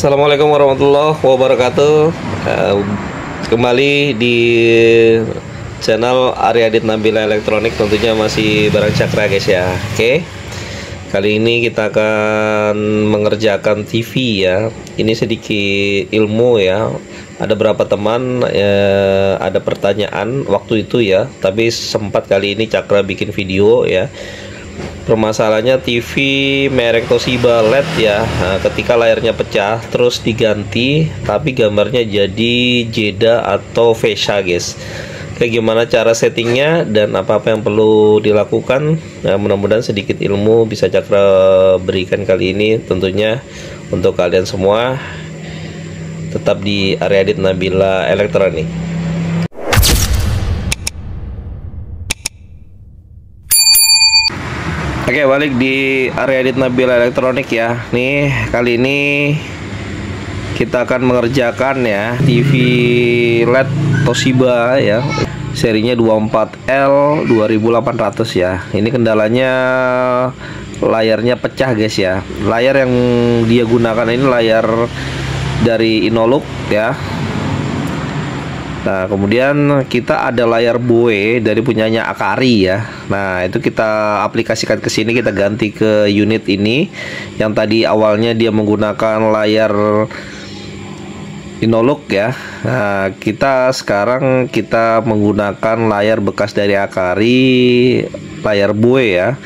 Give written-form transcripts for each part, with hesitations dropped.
Assalamualaikum warahmatullahi wabarakatuh. Kembali di channel Arya Adit Nabila Elektronik, tentunya masih barang Cakra guys ya. Oke, kali ini kita akan mengerjakan TV ya. Ini sedikit ilmu ya. Ada berapa teman ada pertanyaan waktu itu ya, tapi sempat kali ini Cakra bikin video ya. Permasalahannya TV merek Toshiba LED ya. Nah, ketika layarnya pecah terus diganti tapi gambarnya jadi jeda atau Vesha guys. Kayak gimana cara settingnya dan apa-apa yang perlu dilakukan. Nah, mudah-mudahan sedikit ilmu bisa Cakra berikan kali ini, tentunya untuk kalian semua. Tetap di Arya Adit Nabila Elektronik. Oke, balik di Arya Adit Nabila Elektronik ya. Nih, kali ini kita akan mengerjakan ya TV LED Toshiba ya. Serinya 24L 2800 ya. Ini kendalanya layarnya pecah guys ya. Layar yang dia gunakan ini layar dari Innolux ya. Nah, kemudian kita ada layar Boe dari punyanya Akari ya. Nah, itu kita aplikasikan ke sini, kita ganti ke unit ini. Yang tadi awalnya dia menggunakan layar Innolux ya. Nah, kita sekarang menggunakan layar bekas dari Akari, layar Boe ya.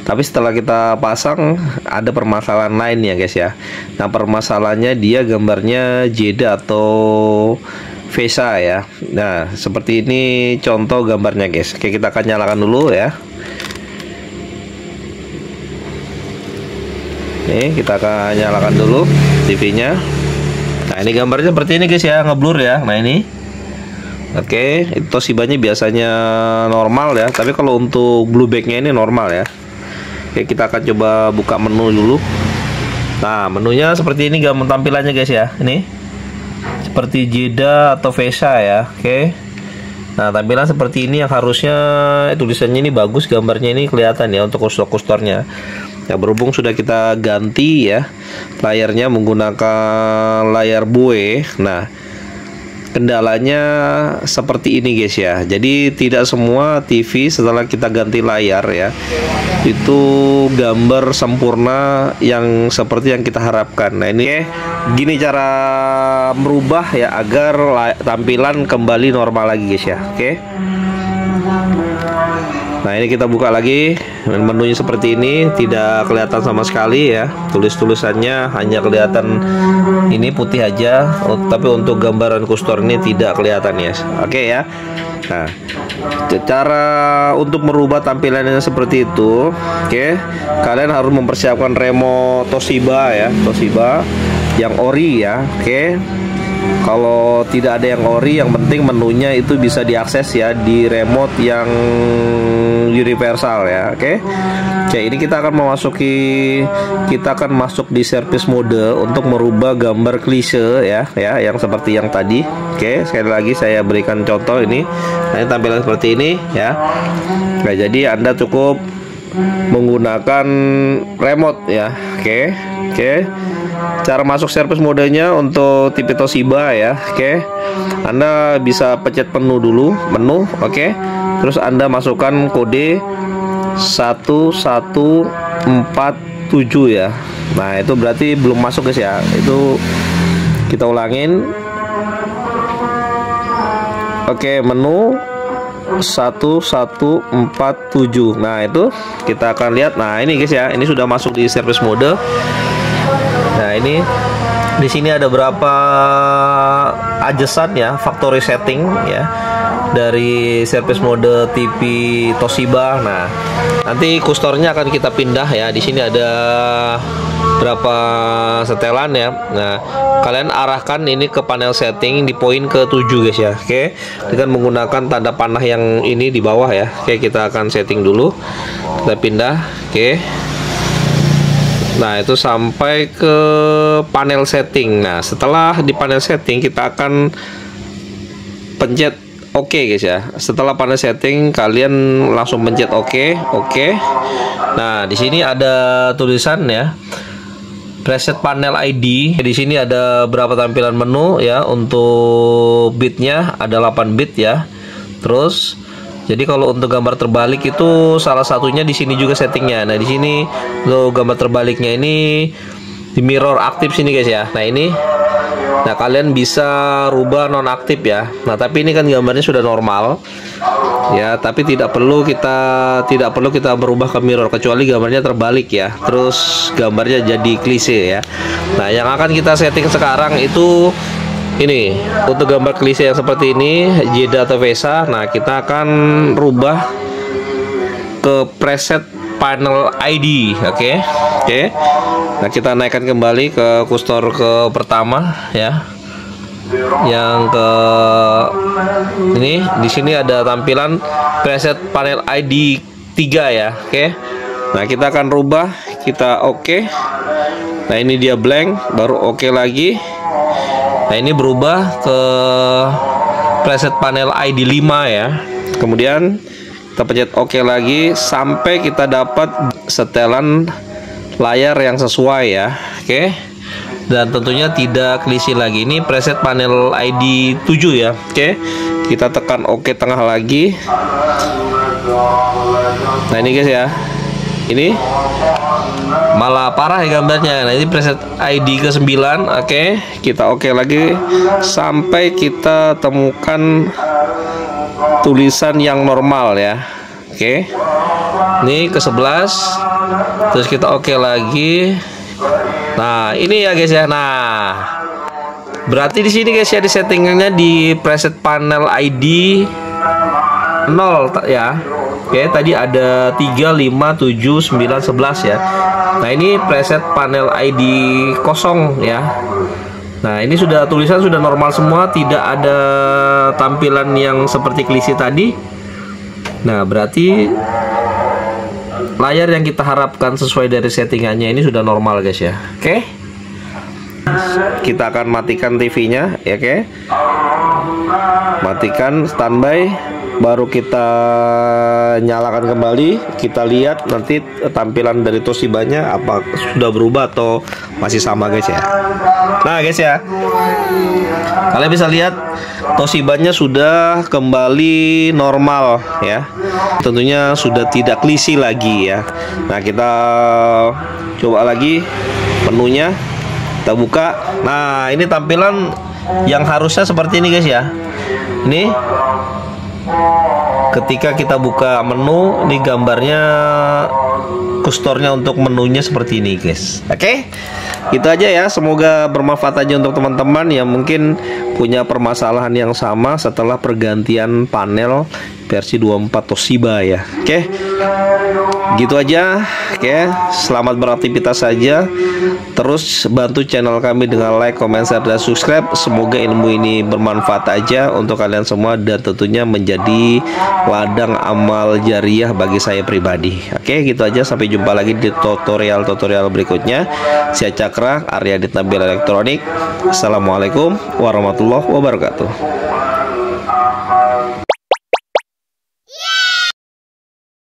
Tapi setelah kita pasang ada permasalahan lain ya guys ya. Nah, permasalahannya dia gambarnya jeda atau Vesha ya. Nah, seperti ini contoh gambarnya guys. Oke, kita akan nyalakan dulu ya. Nih, kita akan nyalakan dulu TV-nya. Nah, ini gambarnya seperti ini guys ya, ngeblur ya. Nah, ini. Oke, itu Toshiba-nya biasanya normal ya, tapi kalau untuk blue back-nya ini normal ya. Oke, kita akan coba buka menu dulu. Nah, menunya seperti ini gambar tampilannya guys ya. Ini seperti jeda atau Vesha ya. Oke. Nah, tampilan seperti ini yang harusnya tulisannya ini bagus, gambarnya ini kelihatan ya untuk kustornya. Ya, berhubung sudah kita ganti ya layarnya menggunakan layar Boe. Nah, kendalanya seperti ini guys ya. Jadi tidak semua TV setelah kita ganti layar ya itu gambar sempurna yang seperti yang kita harapkan. Nah, ini gini cara merubah ya agar tampilan kembali normal lagi guys ya. Oke. Nah, ini kita buka lagi, menunya seperti ini, tidak kelihatan sama sekali ya. Tulisannya hanya kelihatan ini putih aja, tapi untuk gambaran kustor ini tidak kelihatan ya. Oke ya. Nah, cara untuk merubah tampilannya seperti itu, oke, kalian harus mempersiapkan remote Toshiba ya, Toshiba yang ori ya. Oke. Kalau tidak ada yang ori, yang penting menunya itu bisa diakses ya di remote yang universal ya. Oke. Oke, ini kita akan masuk di service mode untuk merubah gambar klise ya, yang seperti yang tadi. Oke, sekali lagi saya berikan contoh ini. Nah, ini tampilan seperti ini ya. Nah, jadi Anda cukup menggunakan remote ya. Oke. Cara masuk service modenya untuk tipe Toshiba ya. Oke. Anda bisa pencet menu dulu, oke. Terus Anda masukkan kode 1147 ya. Nah, itu berarti belum masuk guys ya. Itu kita ulangin. Oke, menu 1147. Nah, itu kita akan lihat. Nah, ini guys ya, ini sudah masuk di service mode. Nah, ini di sini ada berapa adjustan ya, factory setting ya dari service mode TV Toshiba. Nah, nanti kustornya akan kita pindah ya. Di sini ada berapa setelan ya. Nah, kalian arahkan ini ke panel setting di poin ke-7 guys ya. Oke, dengan menggunakan tanda panah yang ini di bawah ya. Oke, kita akan setting dulu. Kita pindah. Oke. Nah, itu sampai ke panel setting. Nah, setelah di panel setting kita akan pencet Oke guys ya. Setelah panel setting kalian langsung pencet oke. Nah, di sini ada tulisan ya. preset panel ID. Di sini ada berapa tampilan menu ya. Untuk bitnya ada 8 bit ya. Terus jadi kalau untuk gambar terbalik itu salah satunya di sini juga settingnya. Nah, di sini untuk gambar terbaliknya ini di mirror aktif sini guys ya. Nah, ini nah kalian bisa rubah nonaktif ya. Nah, tapi ini kan gambarnya sudah normal ya, tapi tidak perlu kita berubah ke mirror kecuali gambarnya terbalik ya. Terus gambarnya jadi klise ya. Nah, yang akan kita setting sekarang itu ini untuk gambar klise yang seperti ini, Jeda atau Vesa. Nah, kita akan rubah ke preset panel ID. Oke. Nah, kita naikkan kembali ke kustor ke pertama ya. Yang ke ini di sini ada tampilan preset panel ID 3 ya. Oke. Nah, kita akan rubah, kita oke. Nah, ini dia blank, baru oke lagi. Nah, ini berubah ke preset panel ID 5 ya. Kemudian kita pencet oke lagi sampai kita dapat setelan layar yang sesuai ya. Oke. Dan tentunya tidak klise lagi. Ini preset panel ID 7 ya. Oke. Kita tekan oke tengah lagi. Nah, ini guys ya. Ini malah parah ya gambarnya. Nah, ini preset ID ke 9. Oke. Kita oke lagi sampai kita temukan tulisan yang normal ya. Oke. Ini ke 11. Terus kita oke lagi. Nah, ini ya guys ya. Nah, berarti di sini guys ya, di settingannya di preset panel ID 0 ya. Oke, tadi ada 3, 5, 7, 9, 11 ya. Nah, ini preset panel ID 0 ya. Nah, ini sudah tulisan sudah normal semua, tidak ada tampilan yang seperti klise tadi. Nah, berarti layar yang kita harapkan sesuai dari settingannya ini sudah normal guys ya. Oke. Kita akan matikan TV-nya ya, oke. Matikan standby, baru kita nyalakan kembali. Kita lihat nanti tampilan dari Toshibanya apa sudah berubah atau masih sama guys ya. Nah guys ya, kalian bisa lihat Toshibanya sudah kembali normal ya. Tentunya sudah tidak klise lagi ya. Nah, kita coba lagi menunya, kita buka. Nah, ini tampilan yang harusnya seperti ini guys ya. Ini ketika kita buka menu, ini gambarnya kustornya untuk menunya seperti ini guys. Oke, itu aja ya. Semoga bermanfaat aja untuk teman-teman yang mungkin punya permasalahan yang sama setelah pergantian panel versi 24 Toshiba ya. Oke, gitu aja. Oke, selamat beraktivitas saja. Terus bantu channel kami dengan like, comment, share, dan subscribe. Semoga ilmu ini bermanfaat aja untuk kalian semua dan tentunya menjadi ladang amal jariah bagi saya pribadi. Oke, gitu aja. Sampai jumpa lagi di tutorial berikutnya. Saya Cakra, Arya Ditnabil Elektronik. Assalamualaikum warahmatullahi wabarakatuh.